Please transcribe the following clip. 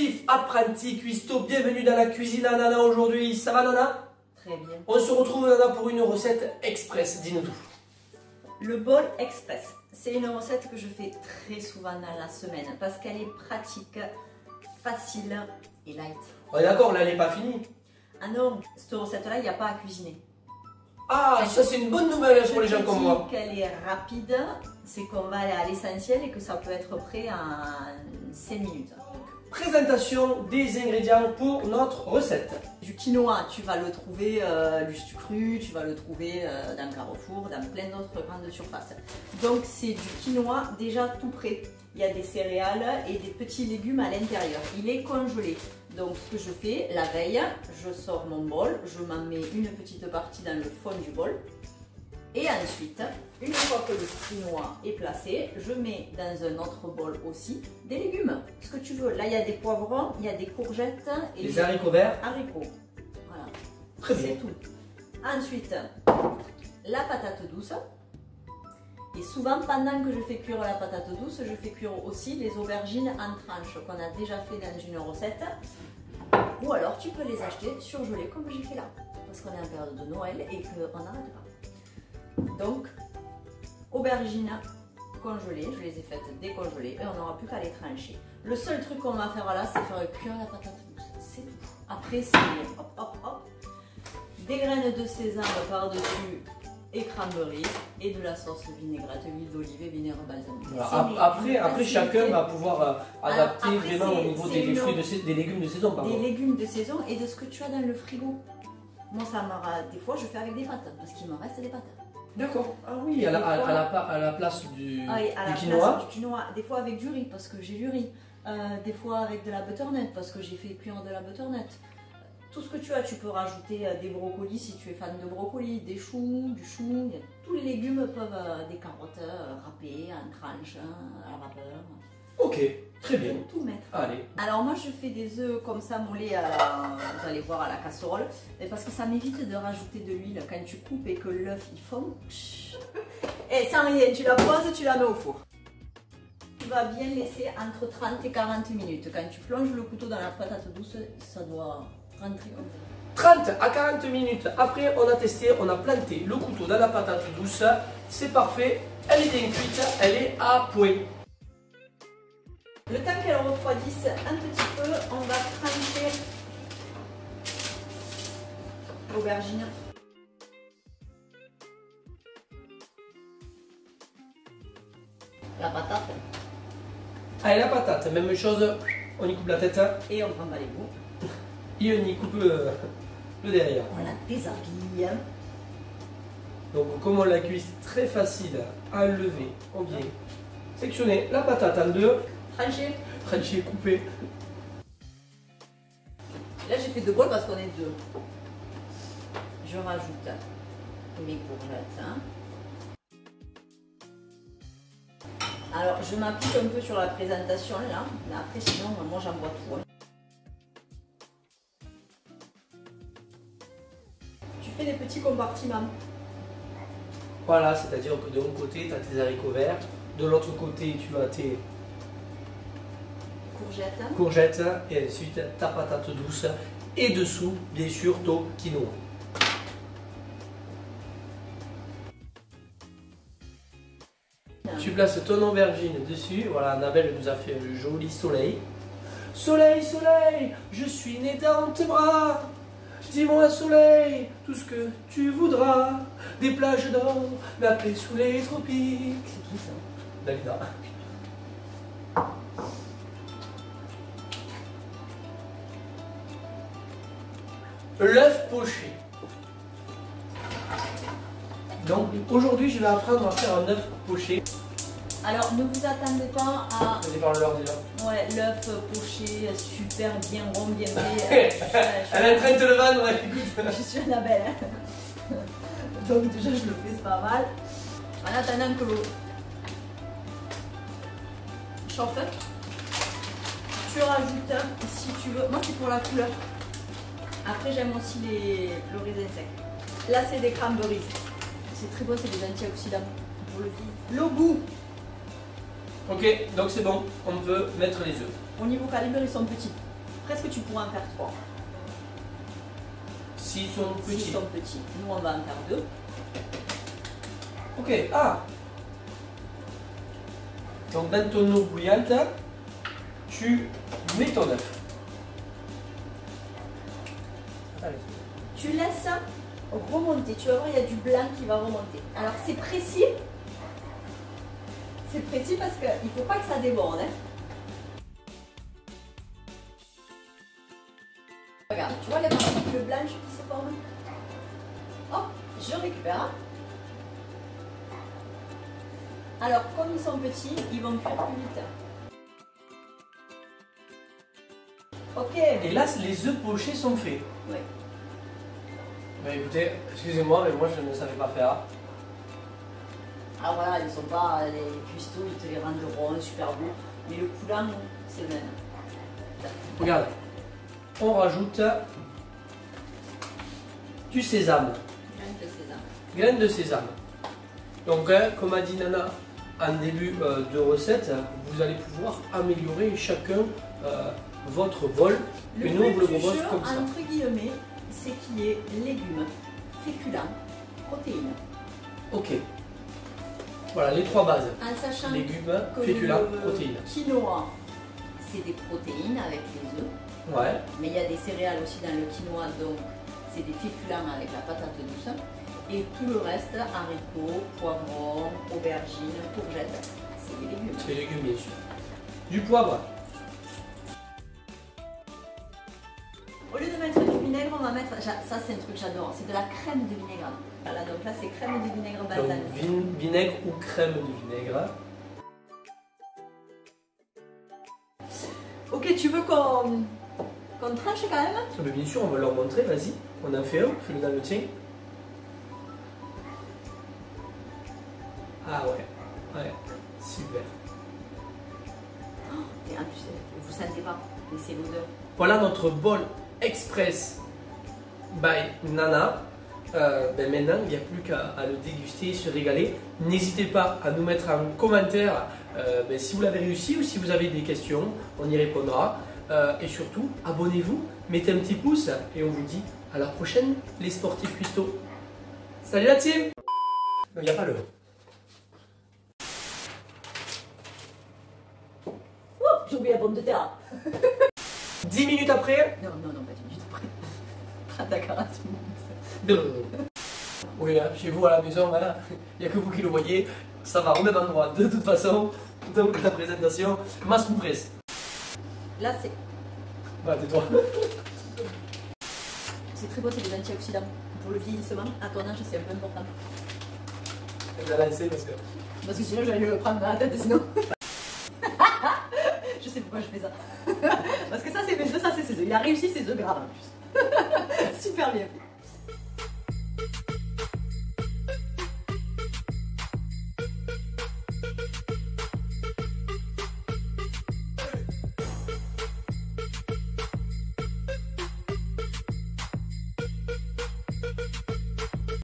Sportif, apprenti, cuistot, bienvenue dans la cuisine à Nana aujourd'hui. Ça va Nana? Très bien. On se retrouve Nana pour une recette express, dis-nous tout. Le bol express, c'est une recette que je fais très souvent dans la semaine parce qu'elle est pratique, facile et light. On est d'accord, là elle n'est pas finie. Ah non, cette recette-là, il n'y a pas à cuisiner. Ah, ça c'est une bonne nouvelle pour les gens comme moi. Qu'elle est rapide, c'est qu'on va aller à l'essentiel et que ça peut être prêt en 5 minutes. Présentation des ingrédients pour notre recette. Du quinoa, tu vas le trouver juste cru, tu vas le trouver dans Carrefour, dans plein d'autres grandes surfaces. Donc c'est du quinoa déjà tout prêt. Il y a des céréales et des petits légumes à l'intérieur. Il est congelé. Donc ce que je fais, la veille, je sors mon bol, je m'en mets une petite partie dans le fond du bol. Et ensuite, une fois que le quinoa est placé, je mets dans un autre bol aussi des légumes. Ce que tu veux. Là, il y a des poivrons, il y a des courgettes et des haricots verts. Haricots. Voilà. Très bien. C'est tout. Ensuite, la patate douce. Et souvent, pendant que je fais cuire la patate douce, je fais cuire aussi les aubergines en tranches qu'on a déjà fait dans une recette. Ou alors, tu peux les acheter surgelées comme j'ai fait là. Parce qu'on est en période de Noël et qu'on n'arrête pas. Donc, aubergines congelées, je les ai faites décongelées et on n'aura plus qu'à les trancher. Le seul truc qu'on va faire là, c'est faire cuire la patate douce. C'est tout. Après, c'est hop, hop, hop. Des graines de sésame par-dessus et cranberry et de la sauce vinaigrette, huile d'olive et vinaigre balsamique. Voilà. Après chacun va pouvoir adapter après, vraiment au niveau des légumes de saison. Pardon. Des légumes de saison et de ce que tu as dans le frigo. Moi, ça des fois, je fais avec des pâtes parce qu'il me reste des pâtes. D'accord. Ah oui, à la place du quinoa. Du quinoa. Des fois avec du riz parce que j'ai du riz. Des fois avec de la butternut parce que j'ai fait cuire de la butternut. Tout ce que tu as, tu peux rajouter des brocolis si tu es fan de brocolis, des choux, du chou. Tous les légumes peuvent, des carottes râpées en tranches, à la vapeur. Ok, très bien. Tout mettre. Allez. Alors moi je fais des œufs comme ça mollés, vous allez voir à la casserole, parce que ça m'évite de rajouter de l'huile quand tu coupes et que l'œuf il fond. Et sans rien, tu la poses, tu la mets au four. Tu vas bien laisser entre 30 et 40 minutes. Quand tu plonges le couteau dans la patate douce, ça doit rentrer comme ça. 30 à 40 minutes après, on a testé, on a planté le couteau dans la patate douce. C'est parfait, elle est bien cuite, elle est à point. Le temps qu'elle refroidisse un petit peu, on va trancher l'aubergine. La patate. Allez, la patate, même chose, on y coupe la tête. Et on prend pas les bouts. Et on y coupe le derrière. On la déshabille. Donc comme on la cuit, c'est très facile à enlever. On vient sectionner la patate en deux. Trancher. Trancher, couper. Là j'ai fait deux bols parce qu'on est deux. Je rajoute mes courgettes. Alors je m'applique un peu sur la présentation là, mais après sinon moi j'en bois tout. Tu fais des petits compartiments. Voilà, c'est-à-dire que de un côté tu as tes haricots verts, de l'autre côté tu as tes courgettes et ensuite ta patate douce et dessous bien sûr ton quinoa. Tu places ton aubergine dessus. Voilà, Annabelle nous a fait un joli soleil. Soleil, soleil, je suis né dans tes bras. Dis-moi soleil, tout ce que tu voudras. Des plages d'or, la paix sous les tropiques. C'est qui ça? Dalida. L'œuf poché. Donc aujourd'hui je vais apprendre à faire un œuf poché. Alors ne vous attendez pas à L'heure déjà. ouais, l'œuf poché super bien rond, bien fait. Elle est en train de te le vendre, écoute. Je suis Annabelle. Donc déjà je le fais, c'est pas mal. En attendant que l'eau chauffe, tu rajoutes si tu veux. Moi c'est pour la couleur. Après j'aime aussi le raisin sec. Là c'est des cranberries. C'est très bon, c'est des antioxydants pour le vie. Le goût. Ok, donc c'est bon, on peut mettre les œufs. Au niveau calibre, ils sont petits. presque tu pourras en faire 3. S'ils sont petits. S'ils sont petits. Nous, on va en faire 2. Ok, ah. Donc dans ton eau bouillante, tu mets ton œuf. Allez. Tu laisses remonter. Tu vas voir, il y a du blanc qui va remonter. Alors c'est précis. C'est précis parce qu'il ne faut pas que ça déborde. Hein. Regarde, tu vois les particules blanches qui se forment. Hop, je récupère. Alors, comme ils sont petits, ils vont cuire plus vite. Ok. Et là, les œufs pochés sont faits. Oui. Bah écoutez, excusez-moi, mais moi je ne savais pas faire. Alors voilà, ils sont pas les cuistots, ils te les rendront super beaux. Mais le coulant, c'est le même. Regarde, on rajoute du sésame. Graines de sésame. Graines de sésame. Donc, comme a dit Nana en début de recette, vous allez pouvoir améliorer chacun votre bol. Le Et nous, on vous le but du propose jeu, comme ça. entre guillemets, c'est qu'il y ait légumes, féculents, protéines. Ok. Voilà les trois bases. En sachant Légumes, que féculents, le protéines. quinoa, c'est des protéines avec les œufs. Ouais. Mais il y a des céréales aussi dans le quinoa, donc c'est des féculents avec la patate douce. Et tout le reste, haricots, poivrons, aubergines, courgettes, c'est des légumes. C'est les légumes, bien sûr. Du poivre. Au lieu de mettre du vinaigre, on va mettre, ça c'est un truc que j'adore, c'est de la crème de vinaigre. Voilà, donc là c'est crème de vinaigre Donc balsamique. vinaigre ou crème de vinaigre. Ok, tu veux qu'on tranche quand même? Ah, mais bien sûr, on va leur montrer, vas-y. On en fait un, fais-le dans le tien. Ah ouais, ouais, super. Et en plus, vous sentez pas, mais c'est l'odeur. Voilà notre bol express by Nana. Maintenant, il n'y a plus qu'à le déguster et se régaler. N'hésitez pas à nous mettre en commentaire si vous l'avez réussi ou si vous avez des questions, on y répondra. Et surtout, abonnez-vous, mettez un petit pouce et on vous dit à la prochaine, les sportifs cuistots. Salut la team! Non, il n'y a pas le... Oh, j'ai oublié la pomme de terre. 10 minutes après... Non, pas 10 minutes après. 30 à 40 minutes. Oui, là, chez vous à la maison, voilà, il n'y a que vous qui le voyez, ça va au même endroit de toute façon. Donc la présentation, masse ou presse. Là, c'est... Bah, tais-toi. C'est très beau, c'est des antioxydants. Pour le vieillissement, à ton âge, c'est un peu important. Je vais lancer parce que... Parce que sinon, j'allais le prendre dans la tête, sinon... Je sais pourquoi je fais ça. Parce que ça, c'est mes œufs, ça, c'est ses œufs. Il a réussi ses œufs graves en plus. Super bien fait.